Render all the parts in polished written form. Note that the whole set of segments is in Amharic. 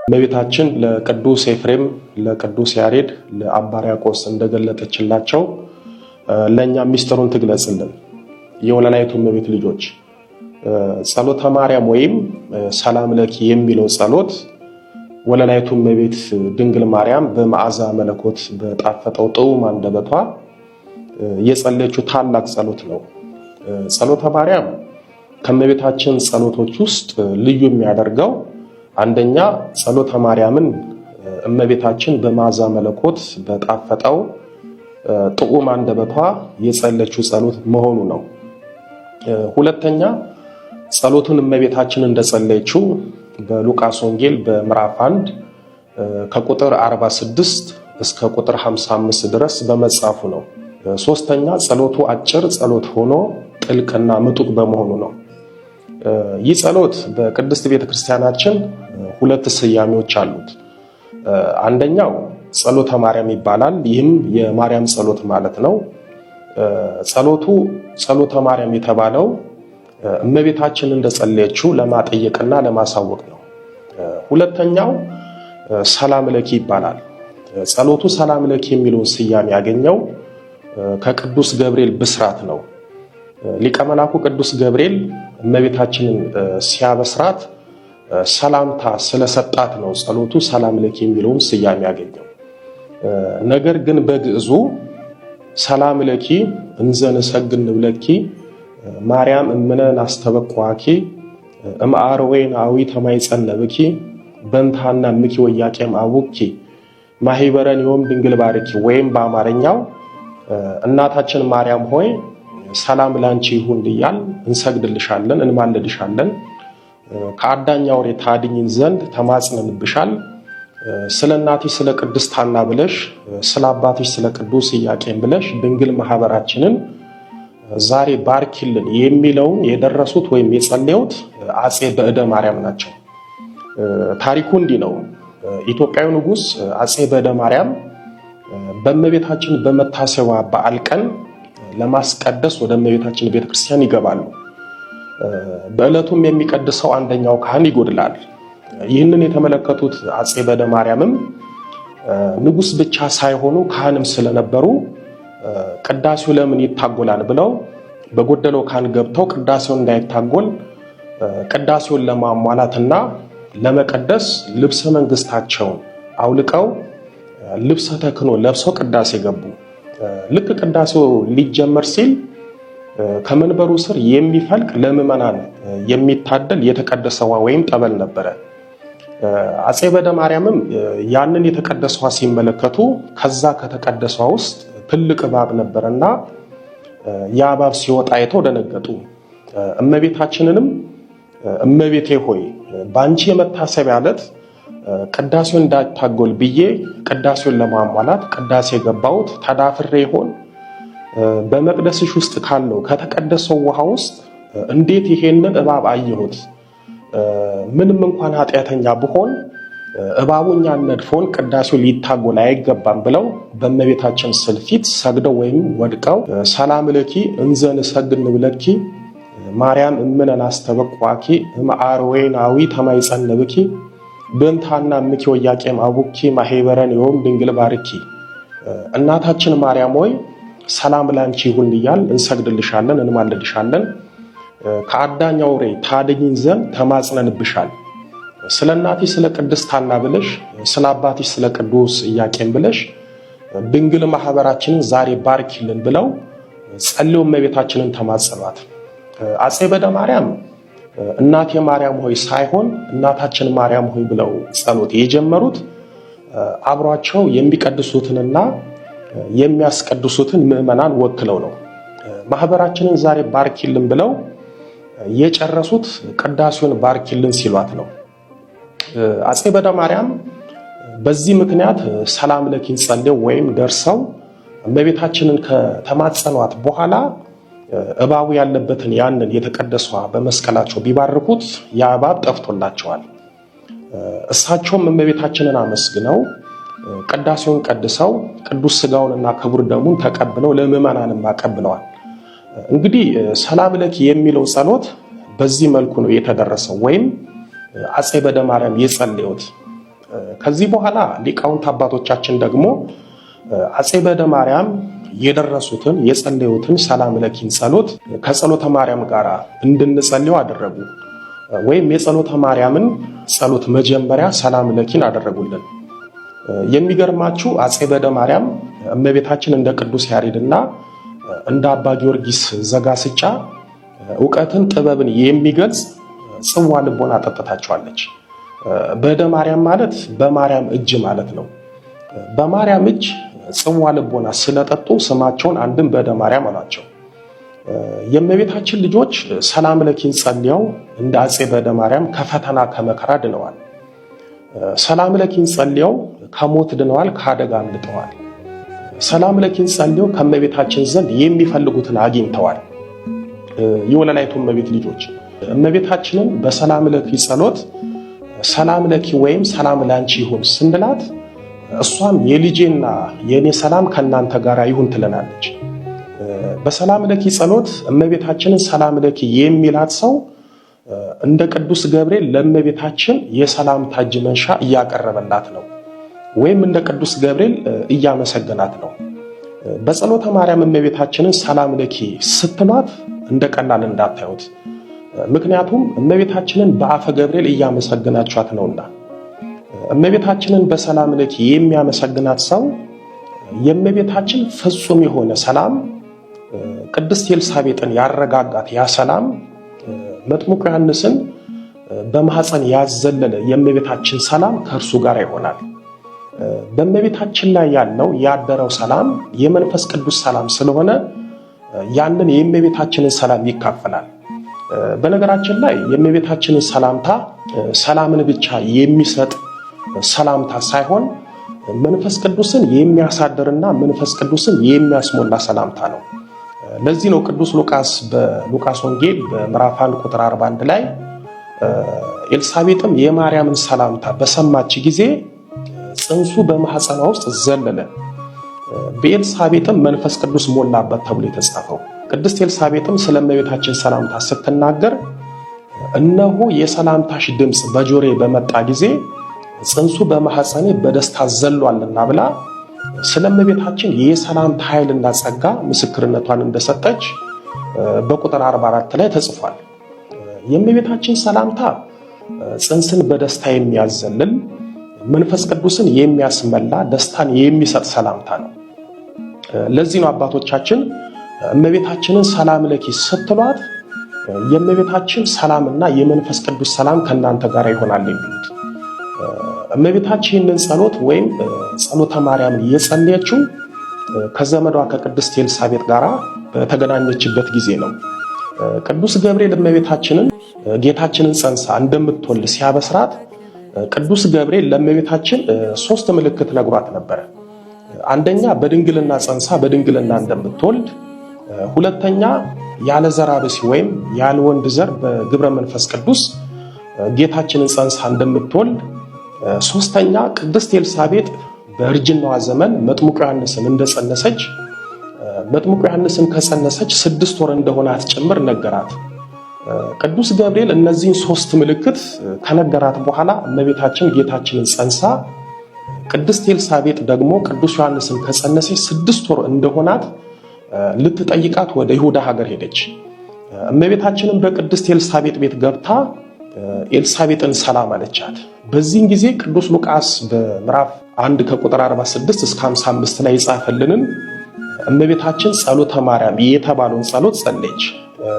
እመቤታችን ለቅዱስ ኤፍሬም፣ ለቅዱስ ያሬድ፣ ለአባ ሕርያቆስ እንደገለጠችላቸው ለኛ ሚስጥሩን ትግለጽልን። የወለላይቱ እመቤት ልጆች ጸሎተ ማርያም ወይም ሰላም ለኪ የሚለው ጸሎት ወለላይቱ እመቤት ድንግል ማርያም በመዓዛ መለኮት በጣፈጠው ጥዑም አንደበቷ የጸለየችው ታላቅ ጸሎት ነው። ጸሎተ ማርያም ከእመቤታችን ጸሎቶች ውስጥ ልዩ የሚያደርገው አንደኛ ጸሎተ ማርያምን እመቤታችን በመዓዛ መለኮት በጣፈጠው ጥዑም አንደበቷ የጸለየችው ጸሎት መሆኑ ነው። ሁለተኛ ጸሎቱን እመቤታችን እንደጸለየችው በሉቃስ ወንጌል በምዕራፍ 1 ከቁጥር 46 እስከ ቁጥር 55 ድረስ በመጻፉ ነው። ሶስተኛ ጸሎቱ አጭር ጸሎት ሆኖ ጥልቅና ምጡቅ በመሆኑ ነው። ይህ ጸሎት በቅድስት ቤተክርስቲያናችን ሁለት ስያሜዎች አሉት። አንደኛው ጸሎተ ማርያም ይባላል። ይህም የማርያም ጸሎት ማለት ነው። ጸሎቱ ጸሎተ ማርያም የተባለው እመቤታችን እንደጸለየችው ለማጠየቅና ለማሳወቅ ነው። ሁለተኛው ሰላም ለኪ ይባላል። ጸሎቱ ሰላም ለኪ የሚለውን ስያሜ ያገኘው ከቅዱስ ገብርኤል ብስራት ነው። ሊቀ መላኩ ቅዱስ ገብርኤል እመቤታችንን ሲያበስራት ሰላምታ ስለሰጣት ነው ጸሎቱ ሰላም ለኪ የሚለውን ስያሜ ያገኘው። ነገር ግን በግዕዙ ሰላም ለኪ እንዘ ንሰግድ ንብለኪ ማርያም እምነ ናስተበቅዋኪ እምአርዌን አዊ ተማይጸነብኪ በንታና ምኪ ወያቄም አቡኪ ማህበረን ዮም ድንግል ባርኪ ወይም በአማርኛው እናታችን ማርያም ሆይ ሰላም ላንቺ ይሁን እያል እንሰግድልሻለን፣ እንማልድሻለን፣ ከአዳኝ አውሬ ታድኝን ዘንድ ተማጽነንብሻል። ስለ እናትሽ ስለ ቅድስት ሐና ብለሽ ስለ አባትሽ ስለ ቅዱስ ኢያቄም ብለሽ ድንግል ማህበራችንን ዛሬ ባርኪልን የሚለውን የደረሱት ወይም የጸለዩት አጼ በእደ ማርያም ናቸው። ታሪኩ እንዲህ ነው። ኢትዮጵያዊ ንጉሥ አጼ በእደ ማርያም በእመቤታችን በመታሰቢያ በዓል ቀን ለማስቀደስ ወደ እመቤታችን ቤተክርስቲያን ይገባሉ። በዕለቱም የሚቀድሰው አንደኛው ካህን ይጎድላል። ይህንን የተመለከቱት አጼ በእደ ማርያምም ንጉሥ ብቻ ሳይሆኑ ካህንም ስለነበሩ ቅዳሴው ለምን ይታጎላል ብለው በጎደለው ካህን ገብተው ቅዳሴውን እንዳይታጎል ቅዳሴውን ለማሟላትና ለመቀደስ ልብሰ መንግስታቸውን አውልቀው ልብሰ ተክህኖ ለብሰው ቅዳሴ ገቡ። ልክ ቅዳሴው ሊጀመር ሲል ከመንበሩ ስር የሚፈልቅ ለምዕመናን የሚታደል የተቀደሰ ውሃ ወይም ጠበል ነበረ። አጼ በእደ ማርያምም ያንን የተቀደሰ ውሃ ሲመለከቱ ከዛ ከተቀደሰ ውሃ ውስጥ ትልቅ እባብ ነበርና ያ እባብ ሲወጣ አይተው ደነገጡ። እመቤታችንንም እመቤቴ ሆይ በአንቺ የመታሰቢያ ዕለት ቅዳሴውን እንዳይታጎል ብዬ ቅዳሴውን ለማሟላት ቅዳሴ ገባሁት፣ ተዳፍሬ ይሆን? በመቅደስሽ ውስጥ ካለው ከተቀደሰው ውሃ ውስጥ እንዴት ይሄንን እባብ አየሁት? ምንም እንኳን ኃጢአተኛ ብሆን እባቡ እኛን ነድፎን ቅዳሴው ሊታጎል አይገባም ብለው በእመቤታችን ስዕል ፊት ሰግደው ወይም ወድቀው ሰላም ለኪ እንዘ ንሰግድ ንብለኪ ማርያም እምነ ናስተበቅዋኪ እምአርዌን አዊ ተማይጸነብኪ በንታና ምኪ ወያቄም አቡኪ ማህበረን ዮም ድንግል ባርኪ እናታችን ማርያም ሆይ ሰላም ላንቺ ይሁን እያል እንሰግድልሻለን፣ እንማልድሻለን፣ ከአዳኝ አውሬ ታድኝን ዘንድ ተማጽነንብሻል። ስለ እናትሽ ስለ ቅድስት ሐና ብለሽ ስለ አባትሽ ስለ ቅዱስ ኢያቄም ብለሽ ድንግል ማህበራችንን ዛሬ ባርኪልን ብለው ጸልየው እመቤታችንን ተማጸኗት። አጼ በእደ ማርያም እናቴ ማርያም ሆይ ሳይሆን እናታችን ማርያም ሆይ ብለው ጸሎት የጀመሩት አብሯቸው የሚቀድሱትንና የሚያስቀድሱትን ምዕመናን ወክለው ነው። ማህበራችንን ዛሬ ባርኪልን ብለው የጨረሱት ቅዳሴውን ባርኪልን ሲሏት ነው። አጼ በእደ ማርያም በዚህ ምክንያት ሰላም ለኪን ጸልየው ወይም ደርሰው እመቤታችንን ከተማጸኗት በኋላ እባቡ ያለበትን ያንን የተቀደሰ በመስቀላቸው ቢባርኩት ያ እባብ ጠፍቶላቸዋል። እሳቸውም እመቤታችንን አመስግነው ቅዳሴውን ቀድሰው ቅዱስ ሥጋውንና ክቡር ደሙን ተቀብለው ለምዕመናንም አቀብለዋል። እንግዲህ ሰላም ለኪ የሚለው ጸሎት በዚህ መልኩ ነው የተደረሰው ወይም አጼ በእደ ማርያም የጸለዩት። ከዚህ በኋላ ሊቃውንት አባቶቻችን ደግሞ አፄ በደ ማርያም የደረሱትን የጸለዩትን ሰላም ለኪን ጸሎት ከጸሎተ ማርያም ጋር እንድንጸልየው አደረጉ። ወይም የጸሎተ ማርያምን ጸሎት መጀመሪያ ሰላም ለኪን አደረጉልን። የሚገርማችሁ አፄ በደ ማርያም እመቤታችን እንደ ቅዱስ ያሬድና እንደ አባ ጊዮርጊስ ዘጋስጫ ዕውቀትን ጥበብን የሚገልጽ ጽዋ ልቦና አጠጥታቸዋለች። በደ ማርያም ማለት በማርያም እጅ ማለት ነው። በማርያም እጅ ጽዋ ልቦና ስለጠጡ ስማቸውን አንድም በደ ማርያም አሏቸው። የእመቤታችን ልጆች ሰላም ለኪን ጸልየው እንደ አፄ በደ ማርያም ከፈተና ከመከራ ድነዋል። ሰላም ለኪን ጸልየው ከሞት ድነዋል፣ ከአደጋ አምልጠዋል። ሰላም ለኪን ጸልየው ከእመቤታችን ዘንድ የሚፈልጉትን አግኝተዋል። የወለላይቱ እመቤት ልጆች እመቤታችንን በሰላም ለኪ ጸሎት ሰላም ለኪ ወይም ሰላም ላንቺ ይሁን ስንላት እሷም የልጄና የኔ ሰላም ከናንተ ጋር ይሁን ትለናለች። በሰላም ለኪ ጸሎት እመቤታችንን ሰላም ለኪ የሚላት ሰው እንደ ቅዱስ ገብርኤል ለእመቤታችን የሰላምታ እጅ መንሻ እያቀረበላት ነው፣ ወይም እንደ ቅዱስ ገብርኤል እያመሰገናት ነው። በጸሎተ ማርያም እመቤታችንን ሰላም ለኪ ስትሏት እንደ ቀላል እንዳታዩት። ምክንያቱም እመቤታችንን በአፈ ገብርኤል እያመሰገናችኋት ነውና። እመቤታችንን በሰላም ለኪ የሚያመሰግናት ሰው የእመቤታችን ፍጹም የሆነ ሰላም ቅድስት ኤልሳቤጥን ያረጋጋት ያ ሰላም መጥምቁ ዮሐንስን በማህፀን ያዘለለ የእመቤታችን ሰላም ከእርሱ ጋር ይሆናል። በእመቤታችን ላይ ያለው ያደረው ሰላም የመንፈስ ቅዱስ ሰላም ስለሆነ ያንን የእመቤታችንን ሰላም ይካፈላል። በነገራችን ላይ የእመቤታችንን ሰላምታ ሰላምን ብቻ የሚሰጥ ሰላምታ ሳይሆን መንፈስ ቅዱስን የሚያሳድርና መንፈስ ቅዱስን የሚያስሞላ ሰላምታ ነው። ለዚህ ነው ቅዱስ ሉቃስ በሉቃስ ወንጌል በምዕራፍ 1 ቁጥር 41 ላይ ኤልሳቤጥም የማርያምን ሰላምታ በሰማች ጊዜ ጽንሱ በማህፀኗ ውስጥ ዘለለ፣ በኤልሳቤጥም መንፈስ ቅዱስ ሞላበት ተብሎ የተጻፈው። ቅድስት ኤልሳቤጥም ስለ እመቤታችን ሰላምታ ስትናገር እነሆ የሰላምታሽ ድምፅ በጆሮዬ በመጣ ጊዜ ጽንሱ በማህፀኔ በደስታ ዘሏልና ብላ ስለ እመቤታችን የሰላምታ ኃይልና ጸጋ ምስክርነቷን እንደሰጠች በቁጥር 44 ላይ ተጽፏል። የእመቤታችን ሰላምታ ጽንስን በደስታ የሚያዘልል መንፈስ ቅዱስን የሚያስመላ ደስታን የሚሰጥ ሰላምታ ነው። ለዚህ ነው አባቶቻችን እመቤታችንን ሰላም ለኪ ስትሏት የእመቤታችን ሰላምና የመንፈስ ቅዱስ ሰላም ከእናንተ ጋር ይሆናል የሚሉት። እመቤታችንን ጸሎት ወይም ጸሎተ ማርያምን የጸለየችው ከዘመዷ ከቅድስት ኤልሳቤጥ ጋር በተገናኘችበት ጊዜ ነው። ቅዱስ ገብርኤል እመቤታችንን ጌታችንን ጸንሳ እንደምትወልድ ሲያበስራት ቅዱስ ገብርኤል ለእመቤታችን 3 ምልክት ነግሯት ነበር። አንደኛ በድንግልና ጸንሳ በድንግልና እንደምትወልድ፣ ሁለተኛ ያለ ዘር ብእሲ ወይም ያለ ወንድ ዘር በግብረ መንፈስ ቅዱስ ጌታችንን ጸንሳ እንደምትወልድ፣ ሶስተኛ ቅድስት ኤልሳቤጥ በእርጅናዋ ዘመን መጥምቁ ዮሐንስን እንደጸነሰች መጥምቁ ዮሐንስን ከጸነሰች 6 ወር እንደሆናት ጭምር ነገራት። ቅዱስ ገብርኤል እነዚህን 3 ምልክት ከነገራት በኋላ እመቤታችን ጌታችንን ጸንሳ ቅድስት ኤልሳቤጥ ደግሞ ቅዱስ ዮሐንስን ከጸነሰች 6 ወር እንደሆናት ልትጠይቃት ወደ ይሁዳ ሀገር ሄደች። እመቤታችንን በቅድስት ኤልሳቤጥ ቤት ገብታ ኤልሳቤጥን ሰላም አለቻት። በዚህን ጊዜ ቅዱስ ሉቃስ በምዕራፍ 1 ከቁጥር 46 እስከ 55 ላይ የጻፈልንን እመቤታችን ጸሎተ ማርያም የተባለውን ጸሎት ጸለየች።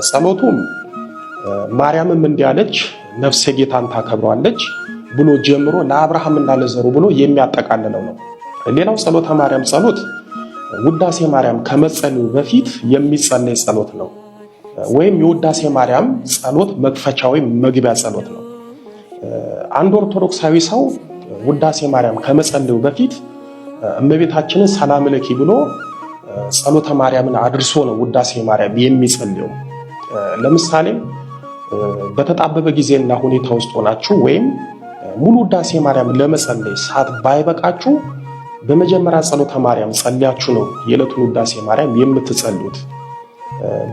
ጸሎቱም ማርያምም እንዲያለች ነፍሴ ጌታን ታከብረዋለች ብሎ ጀምሮ ለአብርሃምና ለዘሩ ብሎ የሚያጠቃልለው ነው። ሌላው ጸሎተ ማርያም ጸሎት ውዳሴ ማርያም ከመጸለዩ በፊት የሚጸለይ ጸሎት ነው። ወይም የውዳሴ ማርያም ጸሎት መክፈቻ ወይም መግቢያ ጸሎት ነው። አንድ ኦርቶዶክሳዊ ሰው ውዳሴ ማርያም ከመጸለዩ በፊት እመቤታችንን ሰላም ለኪ ብሎ ጸሎተ ማርያምን አድርሶ ነው ውዳሴ ማርያም የሚጸልየው። ለምሳሌ በተጣበበ ጊዜና ሁኔታ ውስጥ ሆናችሁ ወይም ሙሉ ውዳሴ ማርያም ለመጸለይ ሰዓት ባይበቃችሁ በመጀመሪያ ጸሎተ ማርያም ጸልያችሁ ነው የዕለቱን ውዳሴ ማርያም የምትጸልዩት።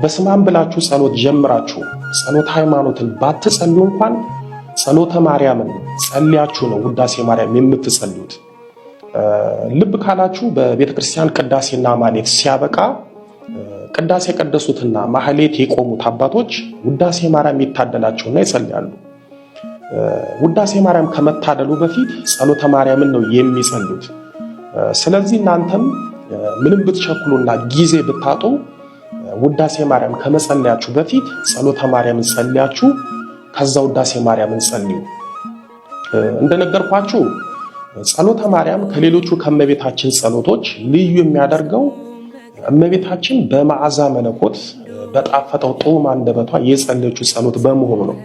በስማም ብላችሁ ጸሎት ጀምራችሁ ጸሎት ሃይማኖትን ባትጸልዩ እንኳን ጸሎተ ማርያምን ጸልያችሁ ነው ውዳሴ ማርያም የምትጸልዩት። ልብ ካላችሁ በቤተክርስቲያን ቅዳሴና ማህሌት ሲያበቃ ቅዳሴ የቀደሱትና ማህሌት የቆሙት አባቶች ውዳሴ ማርያም ይታደላቸውና ይጸልያሉ። ውዳሴ ማርያም ከመታደሉ በፊት ጸሎተ ማርያምን ነው የሚጸልዩት። ስለዚህ እናንተም ምንም ብትቸኩሉና ጊዜ ብታጡ ውዳሴ ማርያም ከመጸለያችሁ በፊት ጸሎተ ማርያምን ጸልያችሁ ከዛ ውዳሴ ማርያምን ጸልዩ። እንደነገርኳችሁ ጸሎተ ማርያም ከሌሎቹ ከእመቤታችን ጸሎቶች ልዩ የሚያደርገው እመቤታችን በመዓዛ መለኮት በጣፈጠው ጦም አንደበቷ የጸለየችው ጸሎት በመሆኑ ነው።